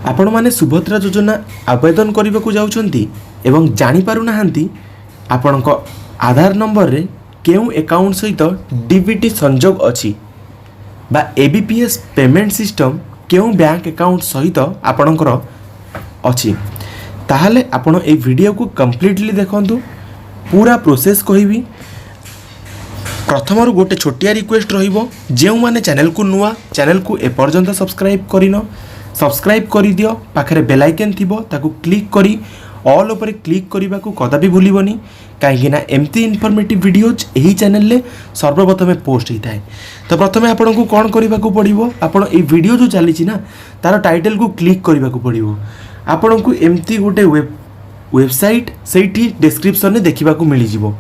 आपण माने सुभद्रा योजना आवेदन करने को जाउछंती एवं जानी पारु नाहंती आपणक आधार नंबर रे केउ अकाउंट सहित डीबीटी संजोग अछि बा एबीपीएस पेमेंट सिस्टम केउ बैंक अकाउंट सहित आपणकर अछि ताहले आपण ए वीडियो को कंप्लीटली देखंतु पूरा प्रोसेस कहिबी। प्रथम गोटे छोटिया रिक्वेस्ट रहिबो जेउ माने चैनल को नुआ चैनल को एपर्यंत सब्सक्राइब करिनो सब्सक्राइब करि दियो पाखरे बेल आइकन थिबो ताकू क्लिक करी ऑल ऊपर क्लिक करने को कदापि भूलबनी कहीं एमती इनफॉर्मेटिव वीडियोज यही चैनल ले सर्वप्रथमे पोस्ट होता है। तो प्रथमे आपन को कौन करने को पड़ो आपन ये वीडियो जो चली ना तार टाइटल को क्लिक करने को पड़ो आपन को एमती गोटे वेबसाइट से डिस्क्रिप्शन में देखा मिल जाव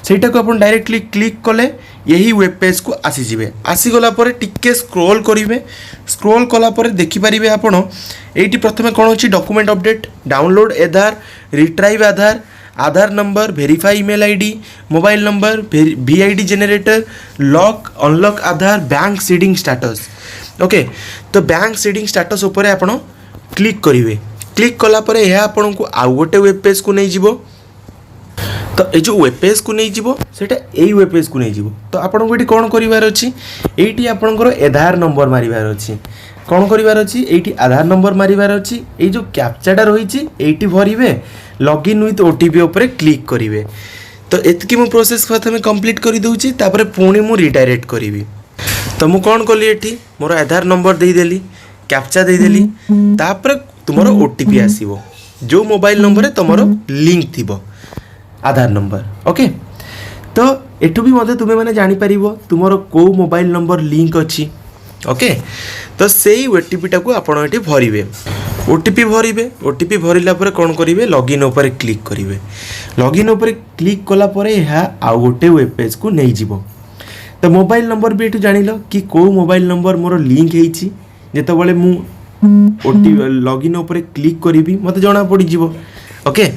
सेटा को अपन डायरेक्टली क्लिक कले यही वेब पेज को आसीजे आसीगला टिके स्क्रोल करेंगे स्क्रोल कलापर देखिपारे आपड़ ये प्रथम कौन अच्छी document update download Aadhaar retrieve Aadhaar Aadhaar number verify email ID mobile number VID generator lock unlock Aadhaar bank seeding status okay. तो बैंक सीडिंग स्टेटस उपर आपड़ क्लिक करेंगे क्लिक कलापर यह आपन को आउ गोटे वेब पेज को नहीं जीवो। तो ये जो वेब पेज को नहीं जीवो सेटा यही वेब पेज को नहीं जीवो। तो आपन को ये कौन करिवार अछि एठी आपनकर आधार नंबर मारिवार अछि कौन करिवार अछि एठी आधार नंबर मारिवार अछि ए जो कैप्चाटा रहिछि एठी भरिवे लॉगिन विथ ओटीपी ऊपर क्लिक करिवे। तो एतकी मु प्रोसेस प्रथमे कंप्लीट करि दउछि तापर पुणी मु रिडायरेक्ट करिवि। तो मु कौन कली एठी मोर आधार नंबर दे देली कैप्चा दे देली तापर तुमर ओटीपी आसीबो जो मोबाइल नंबर रे तुमर लिंक थिबो आधार नंबर ओके। तो एठू भी मते तुमे माने जानि परिबो तुमरो को मोबाइल नंबर लिंक अछि ओके। तो सेही ओटीपी को आपण एठी भरिबे ओटीपी भरिला पर कोन करिवे लॉगिन ऊपर क्लिक करिवे लॉगिन ऊपर क्लिक कला परे यह आउ गोटे वेब पेज को नहीं जीवो। तो मोबाइल नंबर भी एठू जानिलो कि को मोबाइल नंबर मोर लिंक हेछि जेते बेले मु ओटीपी लॉगिन ऊपर क्लिक करिवि मते जणा पड़ी जीवो ओके।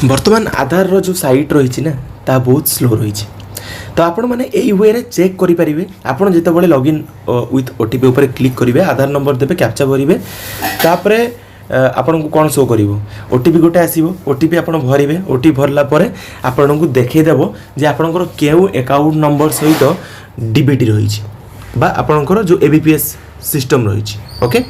वर्तमान आधार रो जो साइट रही ना ता बहुत स्लो रही। तो आपण मैंने यही वे रे चेक करि परिबे आपण जेते बेले लॉगिन विथ ओटीपी ऊपर क्लिक करिवे आधार नंबर देबे कैप्चा भरिबे तापरे आपण को कोन शो करिवो ओटीपी गोटे आसीबो ओटीपी आपण भरिबे ओटीपी भरला परे आपण को देखै देबो जे आपणकर केउ अकाउंट नंबर सहित डीबीटी रही बा आपणकर जो एबीपीएस सिस्टम रही ओके।